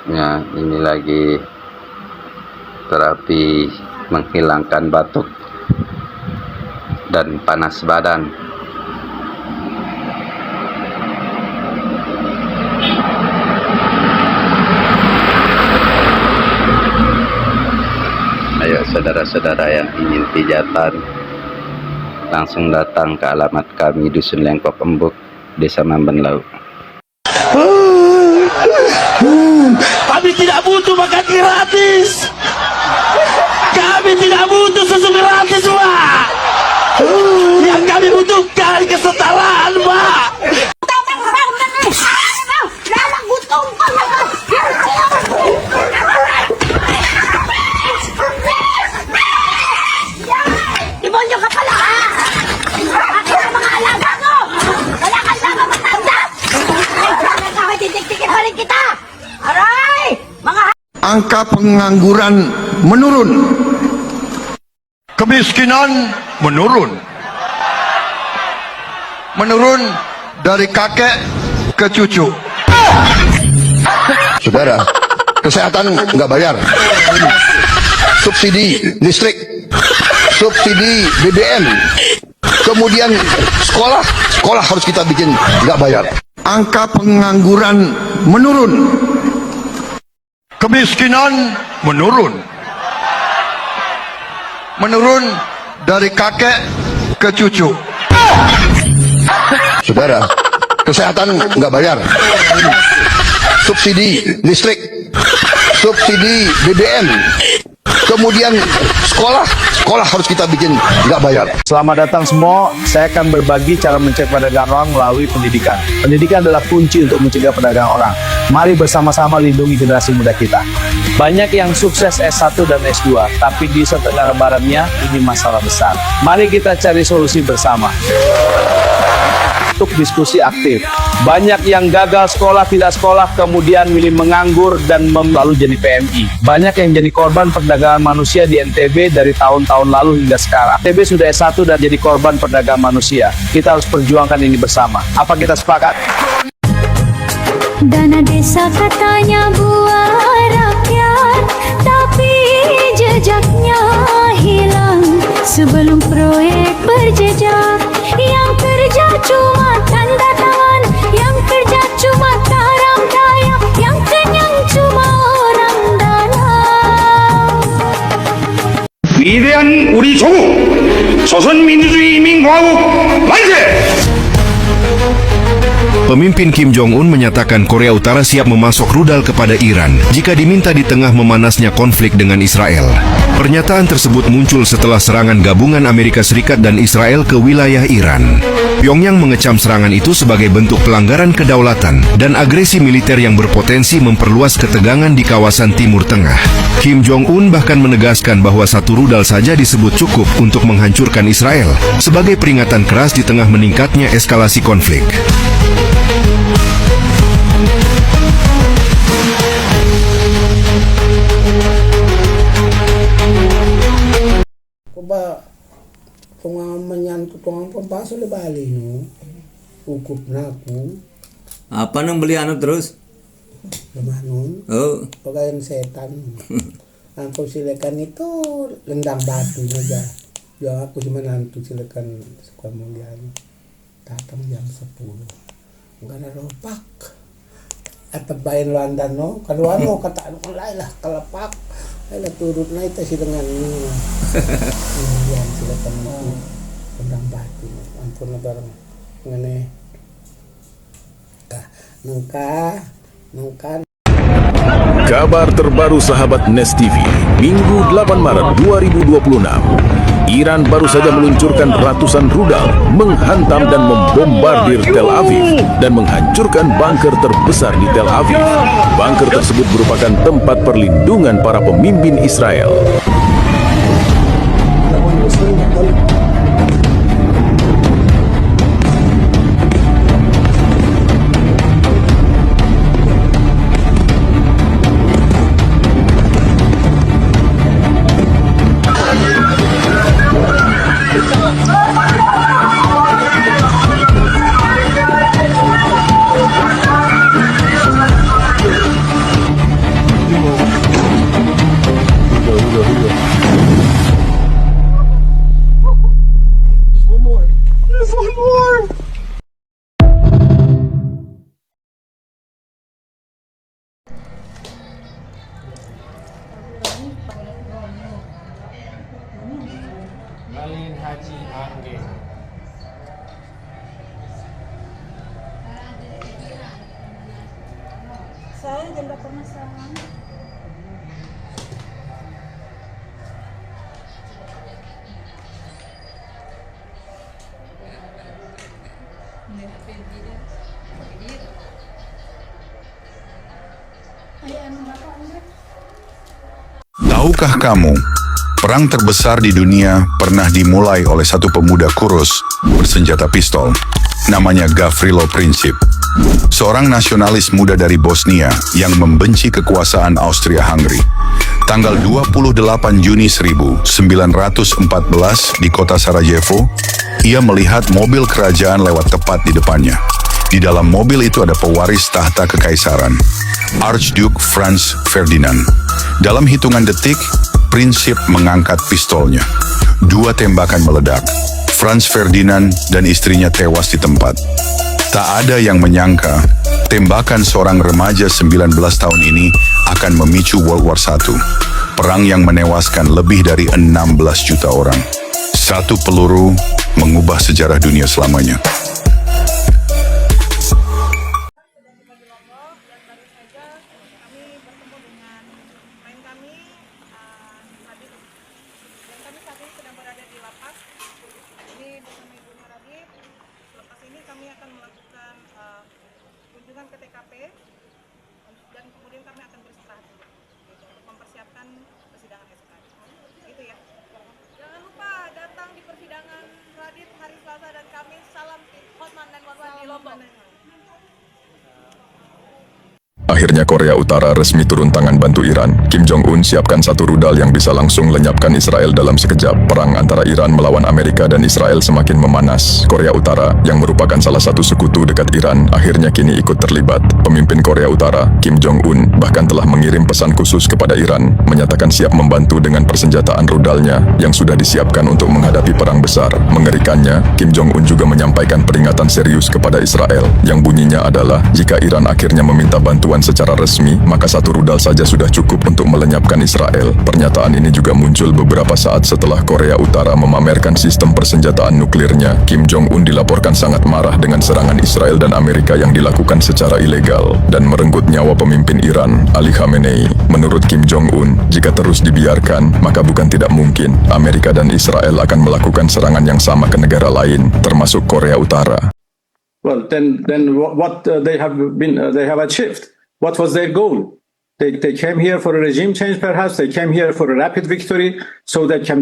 Ya, ini lagi terapi menghilangkan batuk dan panas badan. Ayo saudara-saudara yang ingin pijatan, langsung datang ke alamat kami Dusun Lengkop Embuk, Desa Mambenlau. Kami tidak butuh makan gratis. Kami tidak butuh susu gratis, Pak. Yang kami butuhkan kesetaraan, Pak. Demonyo ka pala, ha? Akin ang mga alaga mo. Wala kang laga matanda. Kaya titik-tikin pa rin kita. Aray! Mga Angka pengangguran menurun. Kemiskinan menurun. Menurun dari kakek ke cucu. Saudara, kesehatan nggak bayar. Subsidi listrik, subsidi BBM, kemudian sekolah harus kita bikin nggak bayar. Angka pengangguran menurun. Kemiskinan menurun. Menurun dari kakek ke cucu. Saudara, kesehatan nggak bayar. Subsidi listrik, subsidi BBM, kemudian sekolah harus kita bikin nggak bayar. Selamat datang semua, saya akan berbagi cara mencegah perdagangan orang melalui pendidikan. Pendidikan adalah kunci untuk mencegah perdagangan orang. Mari bersama-sama lindungi generasi muda kita. Banyak yang sukses S1 dan S2, tapi di Tenggara Baratnya ini masalah besar. Mari kita cari solusi bersama. Untuk diskusi aktif. Banyak yang gagal sekolah, tidak sekolah, kemudian milih menganggur dan lalu jadi PMI. Banyak yang jadi korban perdagangan manusia di NTB dari tahun-tahun lalu hingga sekarang. NTB sudah S1 dan jadi korban perdagangan manusia. Kita harus perjuangkan ini bersama. Apa kita sepakat? Dana desa katanya buat rakyat, tapi jejaknya hilang. Sebelum proyek berjejak, yang kerja cuma tanda tangan, yang kerja cuma taram daya, yang kenyang cuma orang dalam. 위대한 우리 조국 조선민주주의인민공화국 만세! Pemimpin Kim Jong-un menyatakan Korea Utara siap memasok rudal kepada Iran jika diminta di tengah memanasnya konflik dengan Israel. Pernyataan tersebut muncul setelah serangan gabungan Amerika Serikat dan Israel ke wilayah Iran. Pyongyang mengecam serangan itu sebagai bentuk pelanggaran kedaulatan dan agresi militer yang berpotensi memperluas ketegangan di kawasan Timur Tengah. Kim Jong-un bahkan menegaskan bahwa satu rudal saja disebut cukup untuk menghancurkan Israel sebagai peringatan keras di tengah meningkatnya eskalasi konflik. Ba kung manyan ko kung pampaso le bali no ukup na ako Apa nang beli anu terus? gamanon Oh, pagayon setan ang silakan itu lendang batu aja ya aku cuma nanti silakan kemudian datang jam 10 enggak ada ropak atau bayin London no kedua no kata anu lah kelepak ala turut na ito si dengan yan sila pandang batu ampun na barang ngene nungka Kabar terbaru sahabat Nes TV, Minggu 8 Maret 2026. Iran baru saja meluncurkan ratusan rudal, menghantam dan membombardir Tel Aviv dan menghancurkan bunker terbesar di Tel Aviv. Bunker tersebut merupakan tempat perlindungan para pemimpin Israel. Saya jam 8 sayang. Tahukah kamu, perang terbesar di dunia pernah dimulai oleh satu pemuda kurus bersenjata pistol. Namanya Gavrilo Princip. Seorang nasionalis muda dari Bosnia yang membenci kekuasaan Austria-Hungary. Tanggal 28 Juni 1914 di kota Sarajevo, ia melihat mobil kerajaan lewat tepat di depannya. Di dalam mobil itu ada pewaris tahta kekaisaran, Archduke Franz Ferdinand. Dalam hitungan detik, Princip mengangkat pistolnya. 2 tembakan meledak. Franz Ferdinand dan istrinya tewas di tempat. Tak ada yang menyangka, tembakan seorang remaja 19 tahun ini akan memicu World War I. Perang yang menewaskan lebih dari 16 juta orang. Satu peluru mengubah sejarah dunia selamanya. Kunjungan ke TKP dan kemudian kami akan beristirahat dulu gitu, untuk mempersiapkan persidangan esok hari. Gitu ya. Jangan lupa datang di persidangan Radit hari Selasa dan Kamis. Salam Hotman dan Watwan di Lombok. Akhirnya Korea Utara resmi turun tangan bantu Iran. Kim Jong-un siapkan satu rudal yang bisa langsung lenyapkan Israel dalam sekejap. Perang antara Iran melawan Amerika dan Israel semakin memanas. Korea Utara, yang merupakan salah satu sekutu dekat Iran, akhirnya kini ikut terlibat. Pemimpin Korea Utara, Kim Jong-un, bahkan telah mengirim pesan khusus kepada Iran, menyatakan siap membantu dengan persenjataan rudalnya yang sudah disiapkan untuk menghadapi perang besar. Mengerikannya, Kim Jong-un juga menyampaikan peringatan serius kepada Israel, yang bunyinya adalah jika Iran akhirnya meminta bantuan secara resmi, maka satu rudal saja sudah cukup untuk melenyapkan Israel. Pernyataan ini juga muncul beberapa saat setelah Korea Utara memamerkan sistem persenjataan nuklirnya. Kim Jong-un dilaporkan sangat marah dengan serangan Israel dan Amerika yang dilakukan secara ilegal dan merenggut nyawa pemimpin Iran, Ali Khamenei. Menurut Kim Jong-un, jika terus dibiarkan, maka bukan tidak mungkin Amerika dan Israel akan melakukan serangan yang sama ke negara lain, termasuk Korea Utara. Well, then what they have achieved? What was their goal? They came here for a regime change, perhaps. They came here for a rapid victory, so they can,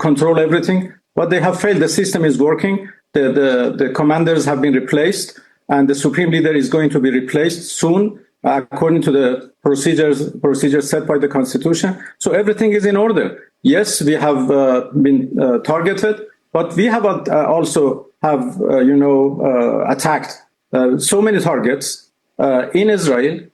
control everything. But they have failed. The system is working. The commanders have been replaced, and the supreme leader is going to be replaced soon, according to the procedures set by the constitution. So everything is in order. Yes, we have been targeted, but we have also attacked so many targets in Israel,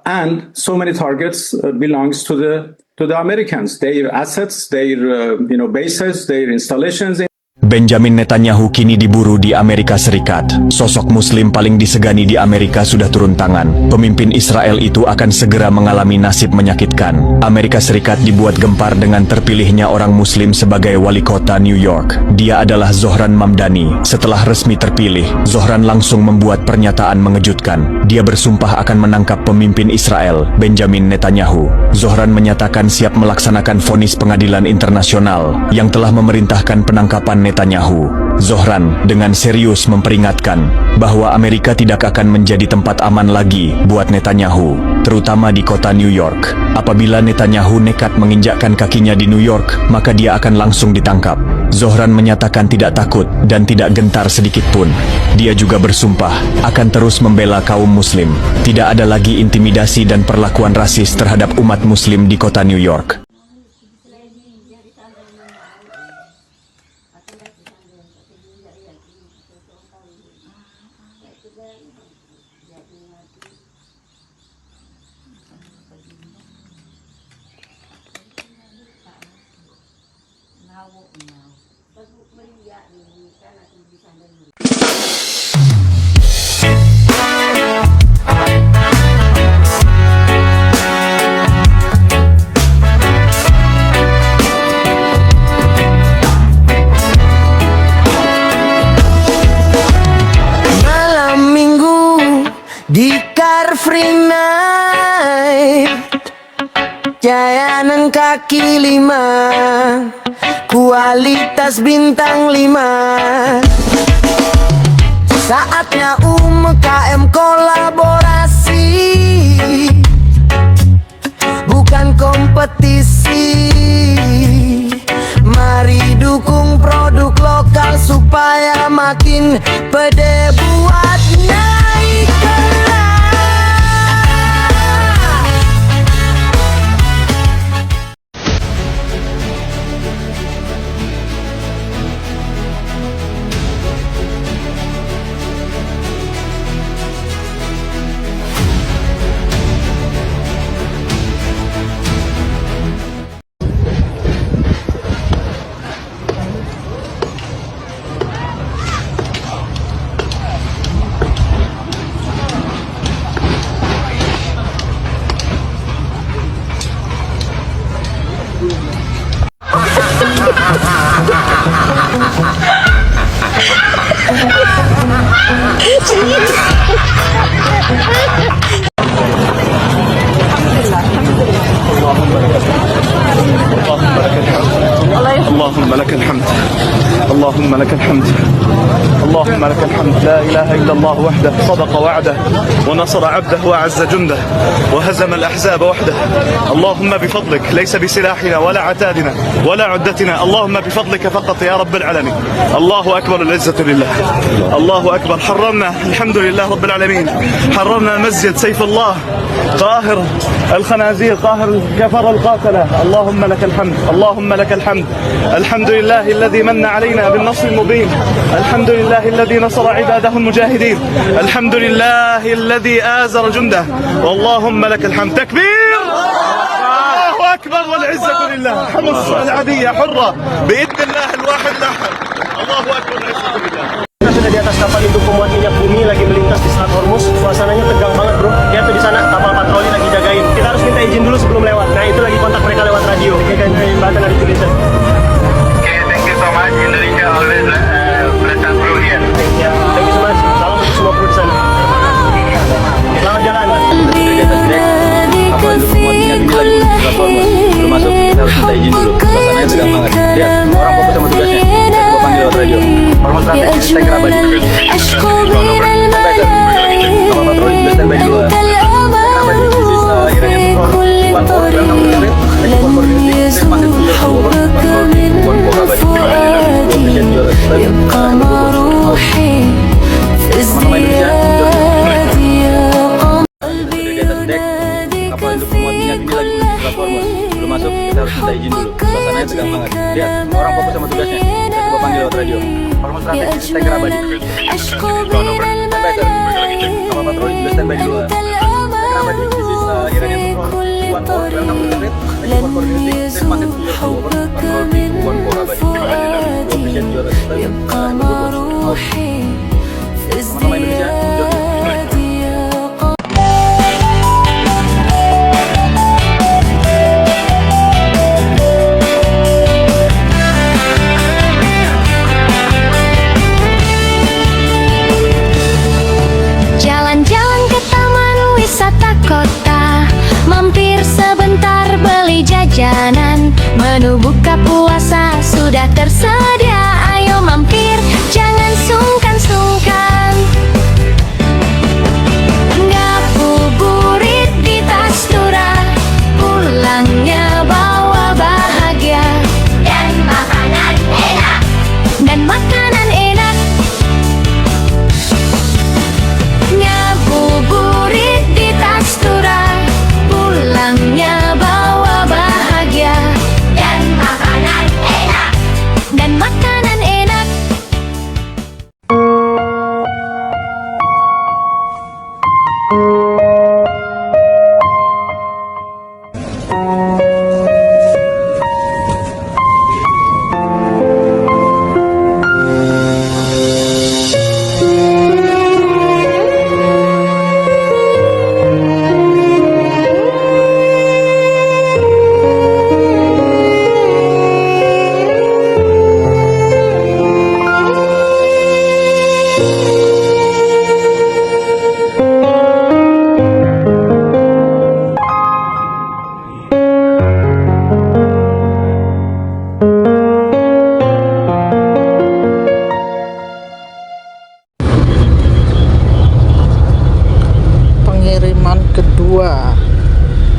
and so many targets belongs to the Americans. Their assets, their bases, their installations. Benjamin Netanyahu kini diburu di Amerika Serikat. Sosok muslim paling disegani di Amerika sudah turun tangan. Pemimpin Israel itu akan segera mengalami nasib menyakitkan. Amerika Serikat dibuat gempar dengan terpilihnya orang muslim sebagai wali kota New York. Dia adalah Zohran Mamdani. Setelah resmi terpilih, Zohran langsung membuat pernyataan mengejutkan. Dia bersumpah akan menangkap pemimpin Israel, Benjamin Netanyahu. Zohran menyatakan siap melaksanakan vonis pengadilan internasional yang telah memerintahkan penangkapan Netanyahu. Zohran dengan serius memperingatkan bahwa Amerika tidak akan menjadi tempat aman lagi buat Netanyahu, terutama di kota New York. Apabila Netanyahu nekat menginjakkan kakinya di New York, maka dia akan langsung ditangkap. Zohran menyatakan tidak takut dan tidak gentar sedikit pun. Dia juga bersumpah akan terus membela kaum muslim. Tidak ada lagi intimidasi dan perlakuan rasis terhadap umat muslim di kota New York. Malam minggu di Car every night. Jayanan kaki 5, kualitas bintang 5. Saatnya UMKM kolaborasi, bukan kompetisi. Mari dukung produk lokal supaya makin pede buat naik kelas. اللهم لك الحمد اللهم لك الحمد اللهم لك الحمد لا إله إلا الله وحده صدق وعده ونصر عبده وأعز جنده وهزم الأحزاب وحده. اللهم بفضلك ليس بسلاحنا ولا عتادنا ولا عدتنا، اللهم بفضلك فقط يا رب العالمين. الله أكبر، العزة لله. الله أكبر. حررنا الحمد لله رب العالمين، حررنا مسجد سيف الله قاهر الخنازير قاهر الكفر القاتلة. اللهم لك الحمد اللهم لك الحمد. الحمد لله الذي من علينا بالنصر المبين، الحمد لله الذي نصر عباده المجاهدين، الحمد لله الذي آزر جنده، واللهم لك الحمد. تكبير، الله أكبر، والعزة لله. حمص العادية حرة بإذن الله الواحد الأحد. الله أكبر، والعزة لله. Kita sudah di atas kapal induk pemuat minyak bumi lagi melintas di Selat Hormuz. Suasananya tegang banget, bro. Lihat tuh di sana kapal patroli lagi jagain. Kita harus minta izin dulu sebelum lewat. Nah, itu lagi kontak mereka lewat radio. Oke, kan? Bahkan ada tulisan. Thank you so much. Indonesia always bless and through here. Ya, thank you so much. Salam untuk semua kru di sana. Selamat jalan. Kapal induk pemuat minyak ini lagi menuju Selat Hormuz. Sebelum masuk kita harus minta izin dulu. Suasananya tegang banget. Lihat, orang fokus sama tugasnya. Kita coba panggil lewat radio. Hormuz Rafiq, saya kerabat. Kapal patroli sudah standby di luar. Kapal induk pemuat minyak ini lagi menuju Selat Hormuz. Sebelum masuk kita harus minta izin dulu. Suasananya tegang banget. Lihat, orang fokus sama tugasnya. Kita coba panggil lewat radio. Hormuz Rafiq, saya kerabat. Kapal patroli sudah standby di luar. Jalan-jalan ke taman wisata kota, mampir sebentar beli jajanan. Menu buka puasa sudah tersedia, ayo mampir, jangan sungkan-sungkan. Ngabuburit di Tastura, pulangnya bawa bahagia. Dan makanan enak. Dan makanan enak. Ngabuburit di Tastura, pulangnya bawa bahagia. Dan makanan enak. Dan makanan enak.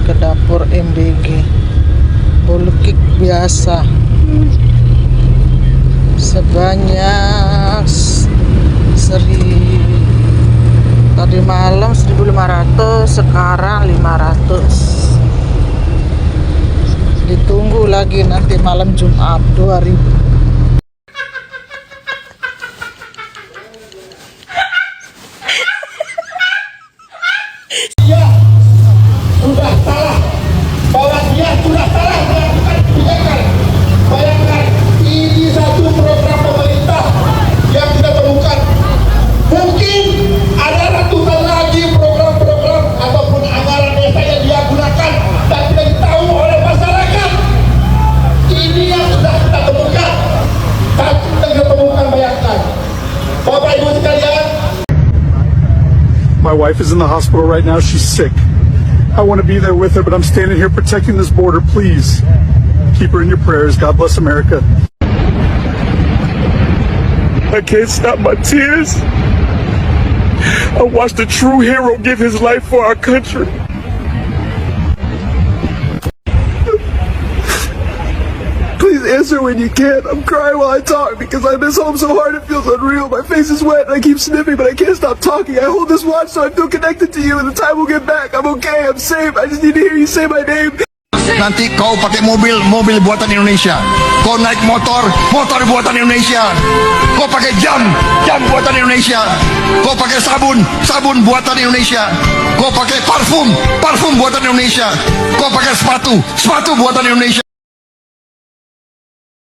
ke dapur MBG. Bulkik biasa sebanyak tadi malam 1.500, sekarang 500. Ditunggu lagi nanti malam Jumat 2.000. Sudah salah, bahwa dia sudah salah melakukan kebijakan. Bayangkan, ini satu program pemerintah yang kita temukan. Mungkin ada ratusan lagi program-program ataupun anggaran desa yang dia gunakan dan tidak ditahu oleh masyarakat. Ini yang sudah kita temukan. Satu yang kita temukan, bayangkan. Bapak Ibu sekalian, my wife is in the hospital right now. She's sick. I want to be there with her, but I'm standing here protecting this border. Please keep her in your prayers. God bless America. I can't stop my tears. I watched a true hero give his life for our country. Please answer when you can. I'm crying while I talk because I miss home so hard it feels unreal. My face is wet and I keep sniffing, but I can't stop talking. I hold this watch so I feel connected to you, and the time will get back. I'm okay. I'm safe. I just need to hear you say my name. nanti kau pakai mobil buatan Indonesia. Kau naik motor buatan Indonesia. Kau pakai jam buatan Indonesia. Kau pakai sabun buatan Indonesia. Kau pakai parfum buatan Indonesia. Kau pakai sepatu buatan Indonesia.